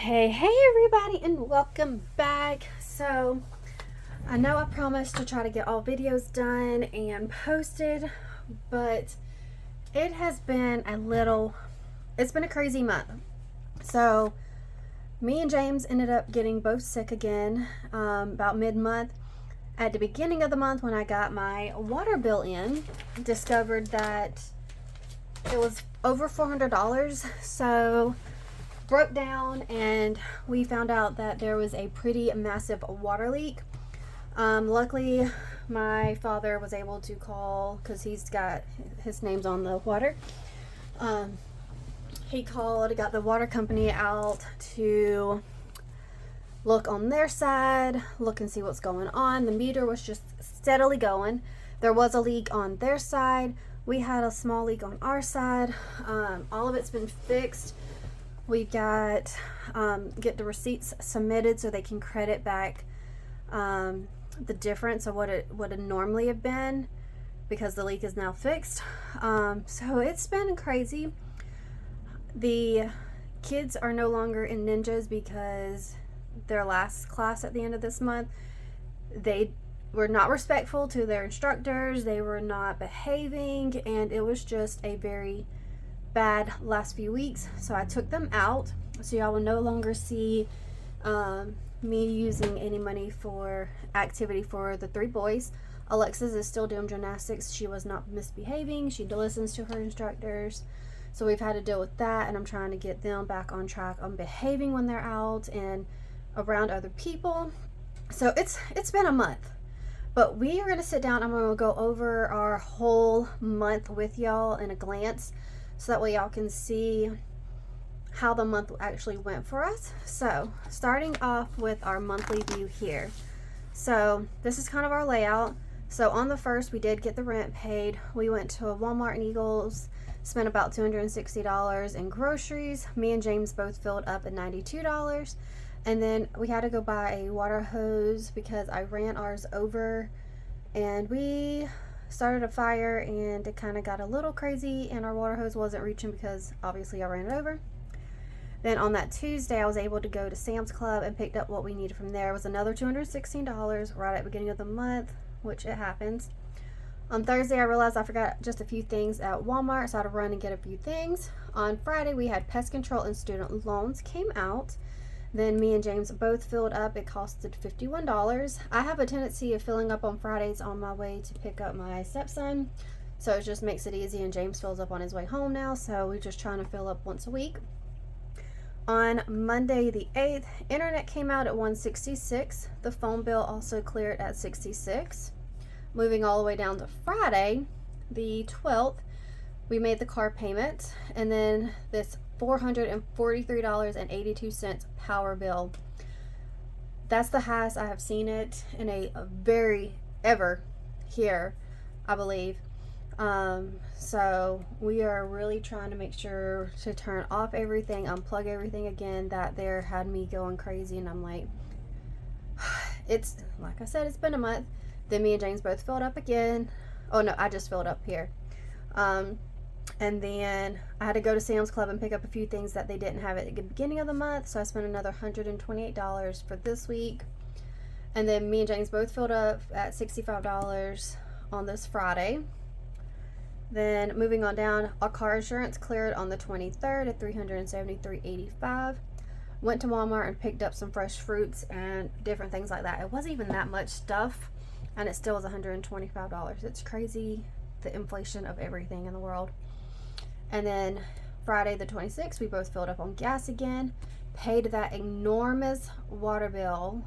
Hey everybody, and welcome back. So I know I promised to try to get all videos done and posted, but it has been it's been a crazy month. So me and James ended up getting both sick again about mid-month. At the beginning of the month, when I got my water bill in, discovered that it was over $400. So broke down and we found out that there was a pretty massive water leak. Luckily, my father was able to call, because he's got his name's on the water. He called, got the water company out to look on their side, look and see what's going on. The meter was just steadily going. There was a leak on their side. We had a small leak on our side. All of it's been fixed. We got get the receipts submitted so they can credit back the difference of what it would have normally have been, because the leak is now fixed. So it's been crazy. The kids are no longer in ninjas because their last class at the end of this month, they were not respectful to their instructors. They were not behaving, and it was just a very bad last few weeks. So I took them out, so y'all will no longer see me using any money for activity for the three boys. Alexis is still doing gymnastics. She was not misbehaving. She listens to her instructors, so we've had to deal with that, and I'm trying to get them back on track on behaving when they're out and around other people. So it's been a month, but we are going to sit down. I'm going to go over our whole month with y'all in a glance, so that way y'all can see how the month actually went for us. So starting off with our monthly view here. So this is kind of our layout. So on the first, we did get the rent paid. We went to a Walmart and Eagles, spent about $260 in groceries. Me and James both filled up at $92. And then we had to go buy a water hose because I ran ours over and we started a fire, and it kind of got a little crazy, and our water hose wasn't reaching because obviously I ran it over. Then on that Tuesday, I was able to go to Sam's Club and picked up what we needed from there. It was another $216 right at the beginning of the month, which it happens. On Thursday, I realized I forgot just a few things at Walmart, so I had to run and get a few things. On Friday, we had pest control and student loans came out. Then me and James both filled up. It costed $51. I have a tendency of filling up on Fridays on my way to pick up my stepson, so it just makes it easy, and James fills up on his way home now, so we're just trying to fill up once a week. On Monday the 8th, internet came out at $166. The phone bill also cleared at $66. Moving all the way down to Friday the 12th, we made the car payment, and then this $443.82 power bill. That's the highest I have seen it in a very ever here, I believe. So we are really trying to make sure to turn off everything, unplug everything again. That there had me going crazy, and I'm like, it's like I said, it's been a month. Then me and James both filled up again. Oh no, I just filled up here. And then I had to go to Sam's Club and pick up a few things that they didn't have at the beginning of the month. So I spent another $128 for this week. And then me and James both filled up at $65 on this Friday. Then moving on down, our car insurance cleared on the 23rd at $373.85. Went to Walmart and picked up some fresh fruits and different things like that. It wasn't even that much stuff, and it still was $125. It's crazy, the inflation of everything in the world. And then Friday the 26th, we both filled up on gas again, paid that enormous water bill.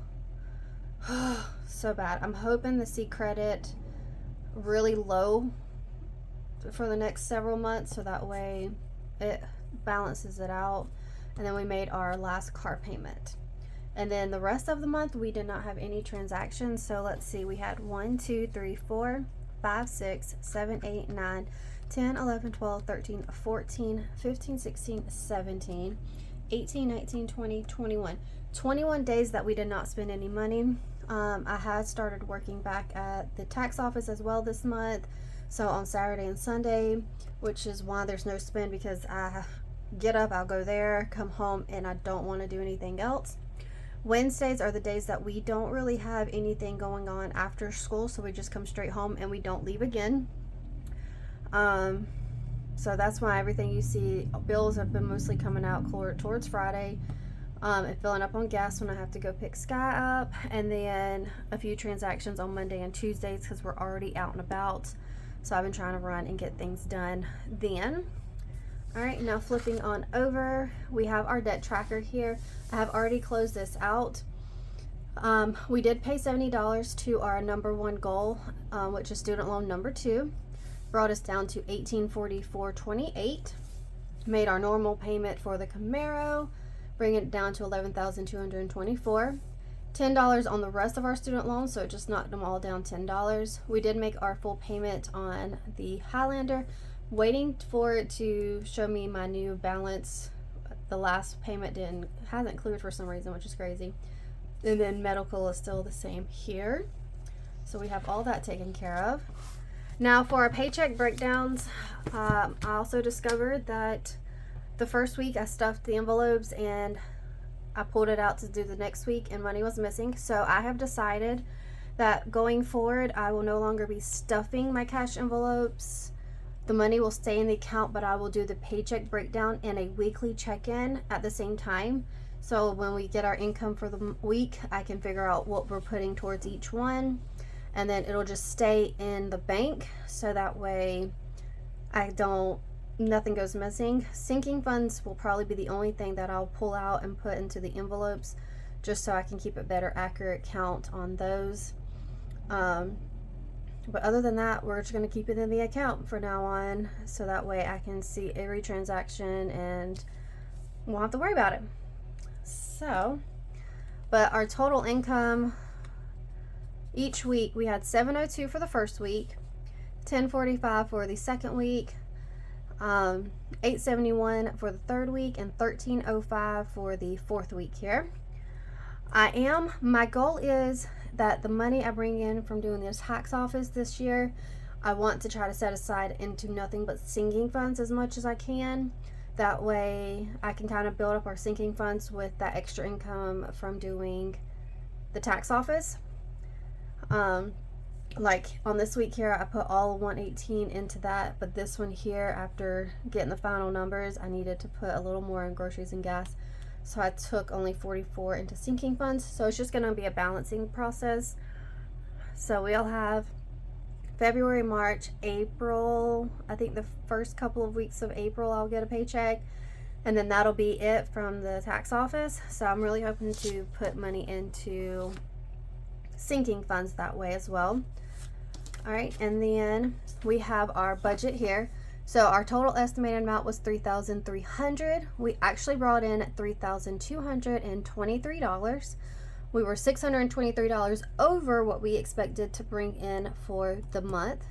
So bad. I'm hoping to see credit really low for the next several months, so that way it balances it out. And then we made our last car payment. And then the rest of the month, we did not have any transactions. So let's see, we had 1, 2, 3, 4, 5, 6, 7, 8, 9, 10, 11, 12, 13, 14, 15, 16, 17, 18, 19, 20, 21. 21 days that we did not spend any money. I had started working back at the tax office as well this month. So on Saturday and Sunday, which is why there's no spend, because I get up, I'll go there, come home, and I don't want to do anything else. Wednesdays are the days that we don't really have anything going on after school, so we just come straight home and we don't leave again. So that's why everything you see, bills have been mostly coming out towards Friday, and filling up on gas when I have to go pick Sky up, and then a few transactions on Monday and Tuesdays because we're already out and about. So I've been trying to run and get things done then. All right, now flipping on over, we have our debt tracker here. I have already closed this out. We did pay $70 to our number one goal, which is student loan number 2. Brought us down to $1,844.28. Made our normal payment for the Camaro, bringing it down to $11,224. $10 on the rest of our student loans, so it just knocked them all down $10. We did make our full payment on the Highlander, waiting for it to show me my new balance. The last payment hasn't cleared for some reason, which is crazy. And then medical is still the same here. So we have all that taken care of. Now for our paycheck breakdowns, I also discovered that the first week I stuffed the envelopes and I pulled it out to do the next week and money was missing. So I have decided that going forward, I will no longer be stuffing my cash envelopes. The money will stay in the account, but I will do the paycheck breakdown and a weekly check-in at the same time. So when we get our income for the week, I can figure out what we're putting towards each one. And then it'll just stay in the bank. So that way nothing goes missing. Sinking funds will probably be the only thing that I'll pull out and put into the envelopes, just so I can keep a better accurate count on those. But other than that, we're just going to keep it in the account for now on, so that way I can see every transaction and won't have to worry about it. So, but our total income each week, we had $702 for the first week, $1045 for the second week, $871 for the third week, and $1305 for the fourth week here. My goal is that the money I bring in from doing the tax office this year, I want to try to set aside into nothing but sinking funds as much as I can. That way I can kind of build up our sinking funds with that extra income from doing the tax office. Like on this week here, I put all 118 into that, but this one here, after getting the final numbers, I needed to put a little more in groceries and gas. So I took only 44 into sinking funds. So it's just going to be a balancing process. So we'll have February, March, April. I think the first couple of weeks of April I'll get a paycheck. And then that'll be it from the tax office. So I'm really hoping to put money into sinking funds that way as well. All right, and then we have our budget here. So our total estimated amount was $3,300. We actually brought in $3,223. We were $623 over what we expected to bring in for the month.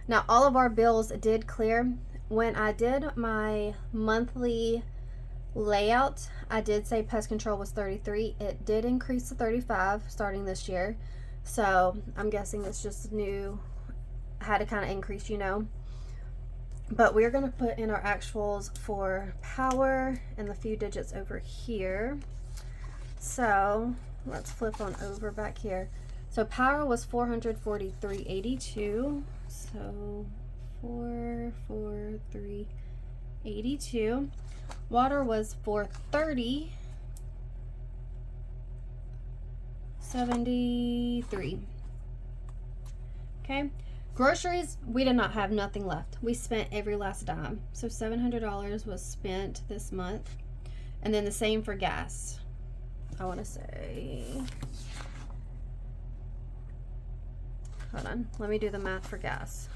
Now all of our bills did clear. When I did my monthly layout, I did say pest control was $33. It did increase to $35 starting this year. So I'm guessing it's just new, had to kind of increase, you know. But we're going to put in our actuals for power and the few digits over here. So let's flip on over back here. So power was $443.82. So 443.82. Water was $430.73. Okay. Groceries, we did not have nothing left. We spent every last dime. So $700 was spent this month. And then the same for gas. I want to say, hold on, let me do the math for gas.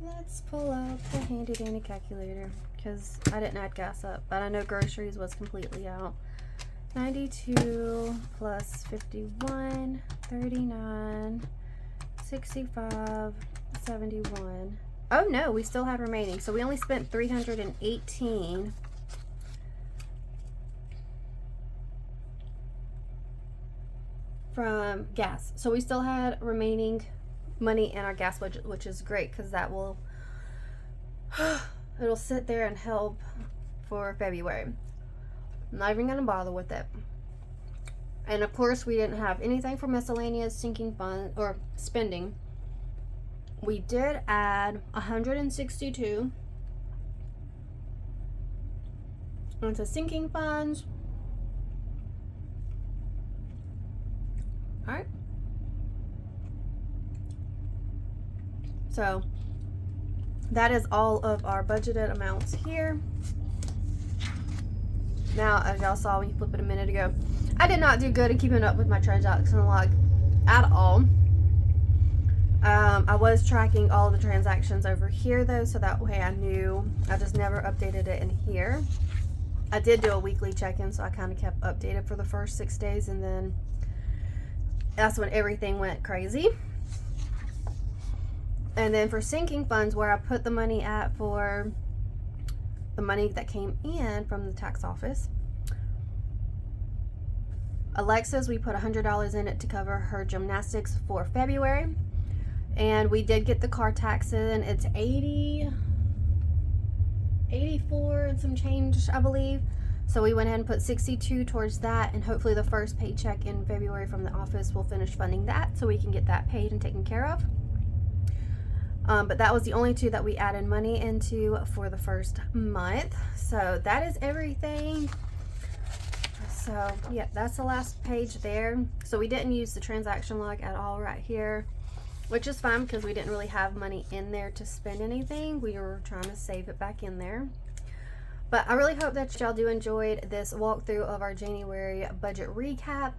Let's pull out the handy dandy calculator, because I didn't add gas up, but I know groceries was completely out. 92 plus 51, 39, 65, 71. Oh no, we still had remaining. So we only spent 318 from gas. So we still had remaining money in our gas budget, which is great because that will it'll sit there and help for February. I'm not even going to bother with it. And of course, we didn't have anything for miscellaneous sinking fund or spending. We did add 162 into sinking funds. All right. So that is all of our budgeted amounts here. Now, as y'all saw when you flipped it a minute ago, I did not do good at keeping up with my transaction log at all. I was tracking all the transactions over here though, so that way I knew. I just never updated it in here. I did do a weekly check-in, so I kind of kept updated for the first 6 days, and then that's when everything went crazy. And then for sinking funds, where I put the money at for the money that came in from the tax office, Alexa's, we put $100 in it to cover her gymnastics for February. And we did get the car tax in. It's 84 and some change, I believe. So we went ahead and put 62 towards that, and hopefully the first paycheck in February from the office will finish funding that so we can get that paid and taken care of. But that was the only two that we added money into for the first month. So that is everything. So yeah, that's the last page there. So we didn't use the transaction log at all right here, which is fine because we didn't really have money in there to spend anything. We were trying to save it back in there. But I really hope that y'all do enjoyed this walkthrough of our January budget recap.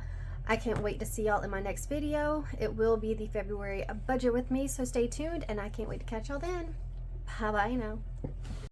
I can't wait to see y'all in my next video. It will be the February budget with me, so stay tuned, and I can't wait to catch y'all then. Bye bye now.